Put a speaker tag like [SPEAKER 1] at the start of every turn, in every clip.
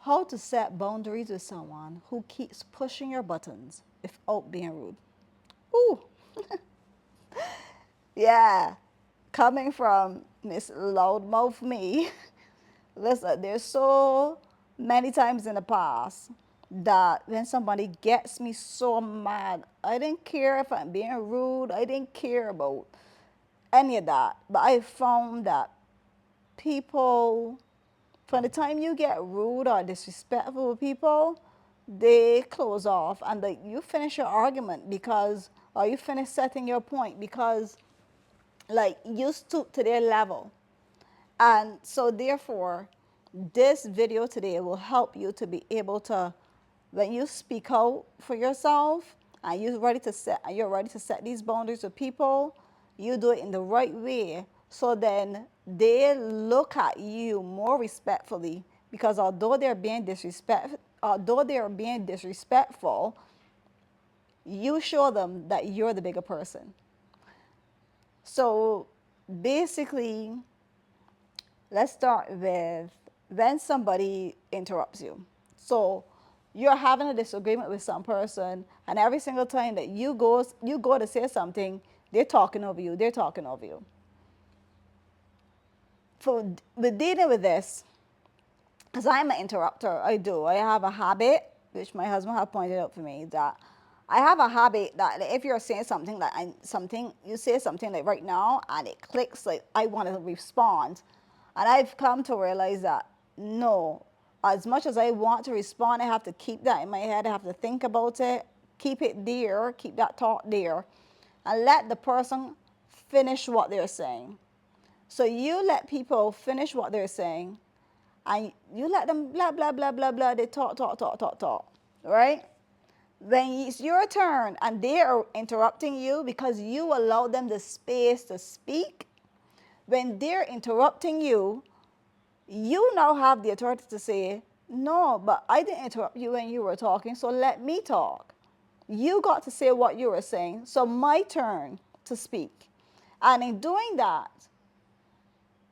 [SPEAKER 1] How to set boundaries with someone who keeps pushing your buttons without being rude. Ooh, yeah. Coming from Miss Loudmouth me, listen, there's so many times in the past that when somebody gets me so mad, I didn't care if I'm being rude, I didn't care about any of that. But I found that people, from the time you get rude or disrespectful with people, they close off and like you finish your argument because, or you finish setting your point because like you stoop to their level. And so therefore, this video today will help you to be able to, when you speak out for yourself and you're ready to set these boundaries with people, you do it in the right way. So then they look at you more respectfully because although they're being disrespectful, you show them that you're the bigger person. So basically, let's start with when somebody interrupts you. So you're having a disagreement with some person, and every single time that you go to say something, they're talking over you. They're talking over you. For with dealing with this, because I'm an interrupter, I have a habit, which my husband have pointed out for me, that I have a habit that if you're saying something like you say something like right now, and it clicks, like I want to respond, and I've come to realize that no, as much as I want to respond, I have to keep that in my head. I have to think about it, keep it there, keep that thought there, and let the person finish what they're saying. So you let people finish what they're saying, and you let them blah blah blah blah blah. They talk, right? When it's your turn and they are interrupting you because you allow them the space to speak, when they're interrupting you, you now have the authority to say, no, but I didn't interrupt you when you were talking, so let me talk. You got to say what you were saying, so my turn to speak. And in doing that,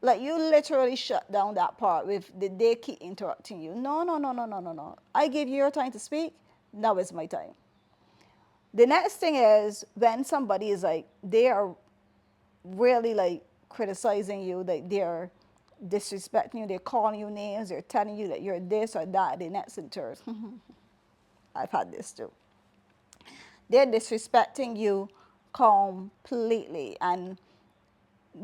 [SPEAKER 1] like you literally shut down that part with they keep interrupting you. No, no, no, no, no, no, no. I gave you your time to speak. Now is my time. The next thing is when somebody is like, they are really like criticizing you, like they're disrespecting you, they're calling you names, they're telling you that you're this or that, the next in turn. I've had this too. They're disrespecting you completely, and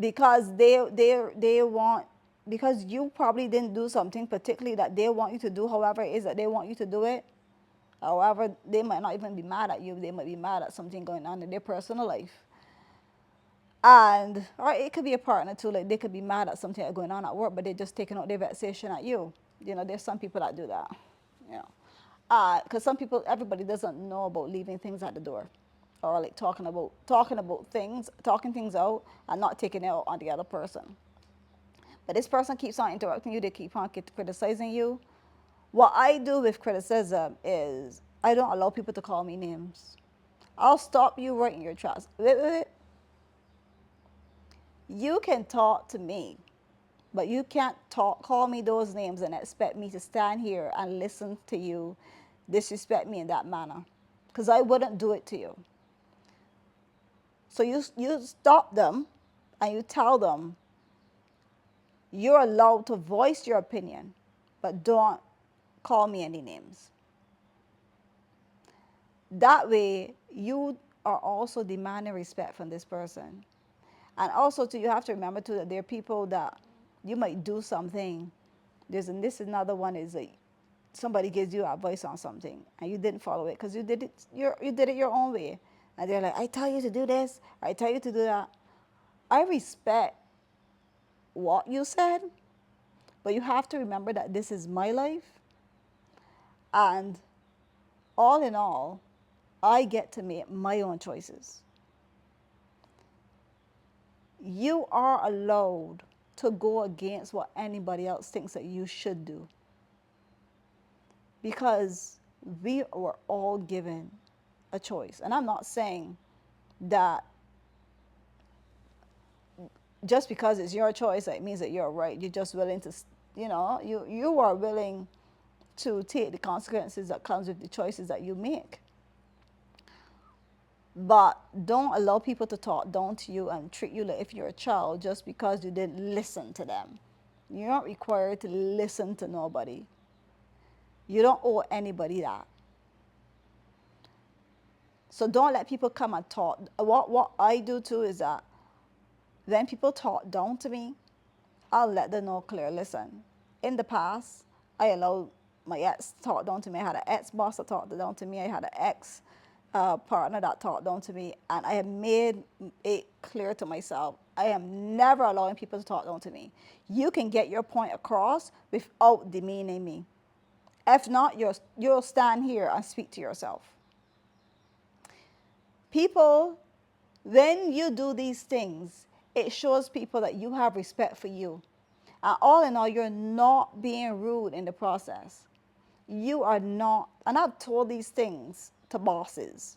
[SPEAKER 1] because they want, because you probably didn't do something particularly that they want you to do, however it is that they want you to do it. However, they might not even be mad at you, they might be mad at something going on in their personal life. And or it could be a partner too, like they could be mad at something that's going on at work, but they're just taking out their vexation at you. You know, there's some people that do that. You know, because some people, everybody doesn't know about leaving things at the door, or like talking about things, talking things out, and not taking it out on the other person. But this person keeps on interrupting you. They keep on criticizing you. What I do with criticism is I don't allow people to call me names. I'll stop you right in your tracks. Wait, wait, wait. You can talk to me, but you can't call me those names and expect me to stand here and listen to you disrespect me in that manner, because I wouldn't do it to you. So you stop them and you tell them you're allowed to voice your opinion, but don't call me any names. That way, you are also demanding respect from this person. And also, too, you have to remember too that there are people that you might do something. And this is another one is like somebody gives you advice on something and you didn't follow it because you did it your own way, and they're like, I tell you to do this, I tell you to do that. I respect what you said, but you have to remember that this is my life, and all in all, I get to make my own choices. You are allowed to go against what anybody else thinks that you should do, because we were all given a choice. And I'm not saying that just because it's your choice, it means that you're right. You're just willing to, you are willing to take the consequences that comes with the choices that you make. But don't allow people to talk down to you and treat you like if you're a child just because you didn't listen to them. You're not required to listen to nobody. You don't owe anybody that. So don't let people come and talk. What I do too is that when people talk down to me, I'll let them know clear. Listen, in the past, I allowed my ex to talk down to me. I had an ex boss that talked down to me. I had an ex partner that talked down to me, and I have made it clear to myself I am never allowing people to talk down to me. You can get your point across without demeaning me. If not, you'll stand here and speak to yourself. People, when you do these things, it shows people that you have respect for you. And all in all, you're not being rude in the process. You are not, and I've told these things to bosses.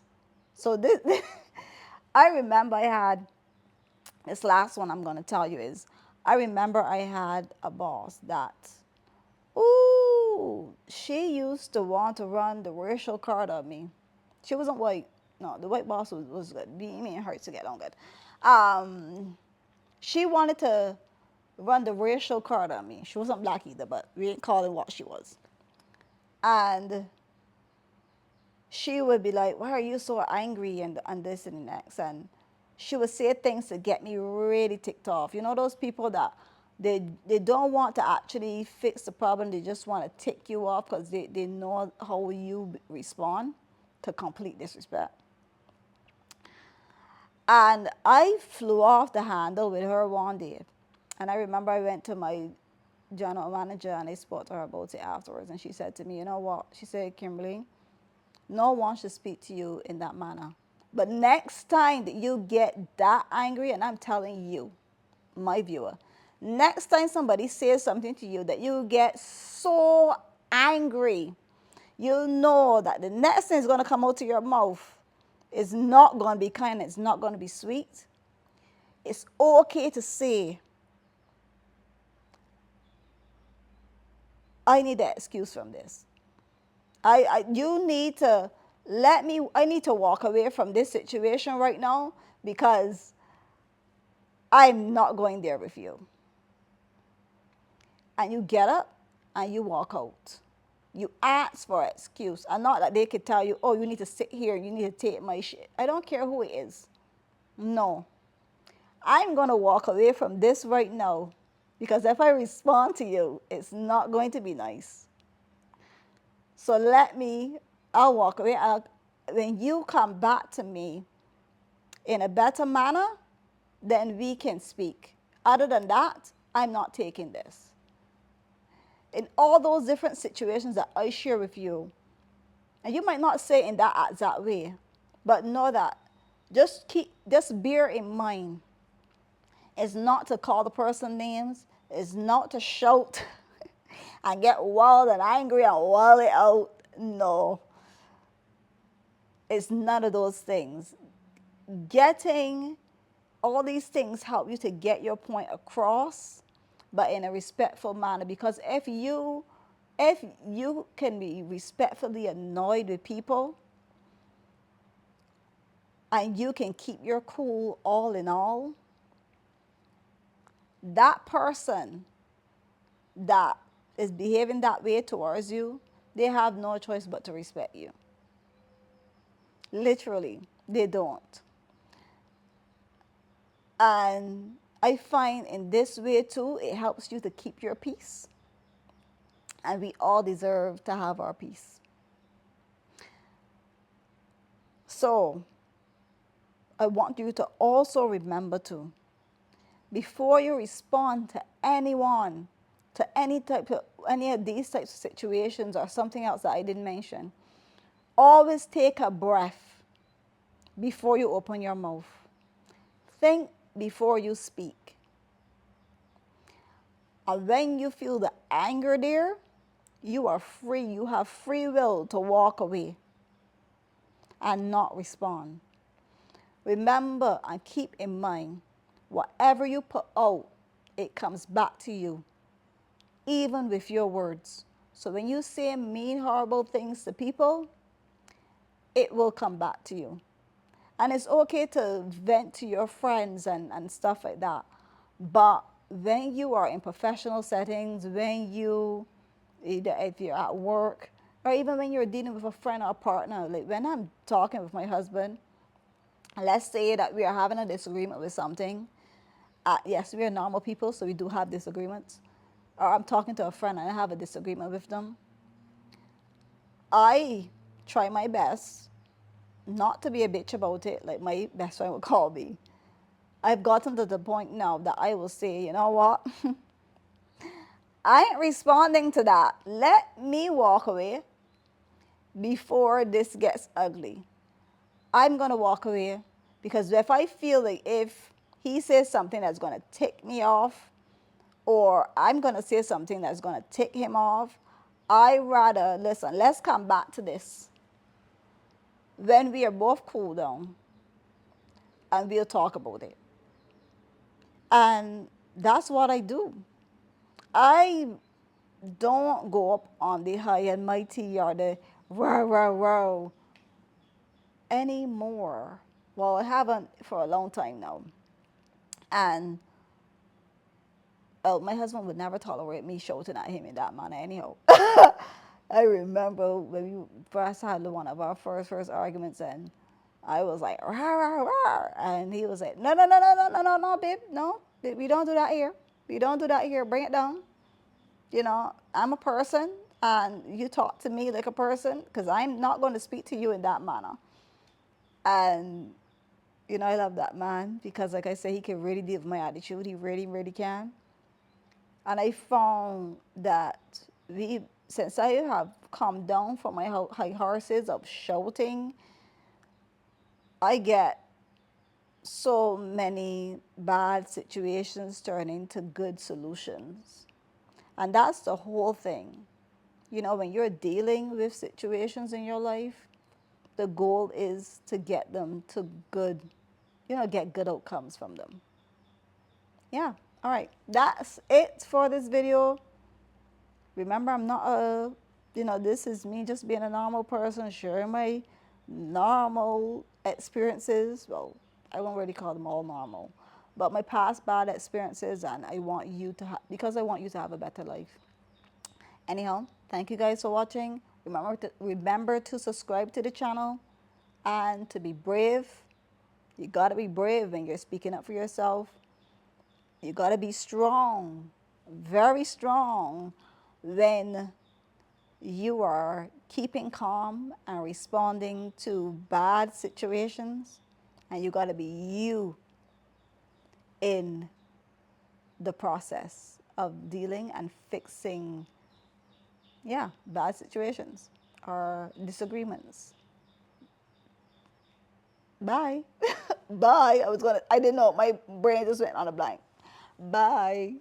[SPEAKER 1] So this, I remember I had, this last one I'm going to tell you is, I remember I had a boss that, ooh, she used to want to run the racial card on me. She wasn't white. No, the white boss was good. Me and her to get on good. She wanted to run the racial card on me. She wasn't black either, but we didn't call her what she was. And she would be like, why are you so angry and this and the next? And she would say things to get me really ticked off. You know those people that they don't want to actually fix the problem. They just want to tick you off because they know how you respond to complete disrespect. And I flew off the handle with her one day. And I remember I went to my general manager and I spoke to her about it afterwards. And she said to me, you know what? She said, Kimberly, no one should speak to you in that manner. But next time that you get that angry, and I'm telling you, my viewer, next time somebody says something to you that you get so angry, you know that the next thing is going to come out of your mouth is not going to be kind, it's not going to be sweet. It's okay to say, I need an excuse from this. You need to I need to walk away from this situation right now because I'm not going there with you. And you get up and you walk out. You ask for an excuse. And not that they could tell you, oh, you need to sit here, you need to take my shit. I don't care who it is. No. I'm going to walk away from this right now because if I respond to you, it's not going to be nice. So I'll walk away. When you come back to me in a better manner, then we can speak. Other than that, I'm not taking this. In all those different situations that I share with you, and you might not say it in that exact way, but know that just bear in mind, it's not to call the person names, it's not to shout and get wild and angry and wild it out. No. It's none of those things. Getting all these things help you to get your point across, but in a respectful manner. Because if you can be respectfully annoyed with people and you can keep your cool all in all, that person that is behaving that way towards you, they have no choice but to respect you. Literally, they don't. And I find in this way too, it helps you to keep your peace. And we all deserve to have our peace. So, I want you to also remember to, before you respond to anyone, to any of these types of situations or something else that I didn't mention, always take a breath before you open your mouth. Think before you speak. And when you feel the anger there, you are free. You have free will to walk away and not respond. Remember and keep in mind, whatever you put out, it comes back to you, even with your words. So when you say mean, horrible things to people, it will come back to you. And it's okay to vent to your friends and stuff like that. But when you are in professional settings, when you, either if you're at work, or even when you're dealing with a friend or a partner, like when I'm talking with my husband, let's say that we are having a disagreement with something. Yes, we are normal people, so we do have disagreements. Or I'm talking to a friend and I have a disagreement with them. I try my best not to be a bitch about it, like my best friend would call me. I've gotten to the point now that I will say, you know what? I ain't responding to that. Let me walk away before this gets ugly. I'm going to walk away because if I feel like if he says something that's going to tick me off, or I'm going to say something that's going to tick him off, I rather, listen, let's come back to this when we are both cool down and we'll talk about it. And that's what I do. I don't go up on the high and mighty or the row, row, row anymore. Well, I haven't for a long time now. And my husband would never tolerate me shouting at him in that manner anyhow. I remember when we first had one of our first arguments, and I was like, rah, rah, rah. And he was like, no, no, no, no, no, no, no, no, babe, no, we don't do that here. We don't do that here. Bring it down. You know, I'm a person, and you talk to me like a person, because I'm not going to speak to you in that manner. And, you know, I love that man because, like I said, he can really deal with my attitude. He really, really can. And I found that since I have calmed down from my high horses of shouting, I get so many bad situations turn into good solutions. And that's the whole thing. You know, when you're dealing with situations in your life, the goal is to get them to good, get good outcomes from them. Yeah. All right. That's it for this video. Remember, I'm not this is me just being a normal person, sharing my normal experiences. Well, I won't really call them all normal, but my past bad experiences, and I want you to because I want you to have a better life. Anyhow, thank you guys for watching. Remember to subscribe to the channel and to be brave. You gotta be brave when you're speaking up for yourself. You gotta be strong, very strong, when you are keeping calm and responding to bad situations. And you gotta be you in the process of dealing and fixing, yeah, bad situations or disagreements. Bye. Bye. I didn't know. My brain just went on a blank. Bye.